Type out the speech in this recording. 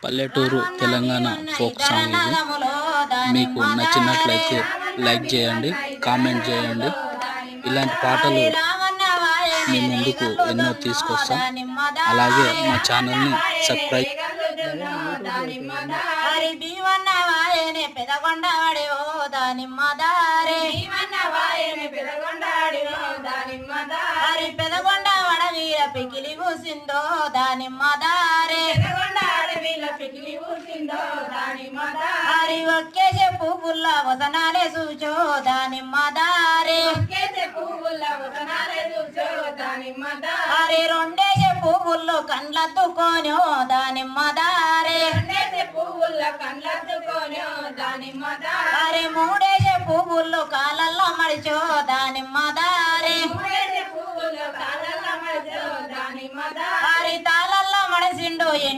పల్లెటూరు Telangana folk song ఇది. మీకు నచ్చినట్లయితే లైక్ చేయండి, కామెంట్ చేయండి. ఇలాంటి పాటలు మీ ముందుకు ఎన్నో తీసుకొస్తాం. అలాగే మా ఛానల్ని సబ్స్క్రైబ్ పెదగొండ వడవీర పికిలి పూసిందో దానిమ్మదారే హరి ఒక్కే చెప్పు పుల్ల వసనాలే చూచో దానిమ్మదారే హరి రెండే చెప్పు పుల్లు కండ్లద్దుకోనో దానిమ్మదారే హరి మూడే చెప్పు పుల్లు కాలల్లో మడిచో దానిమ్మదారే హరి తాళల్లో మడిసిండు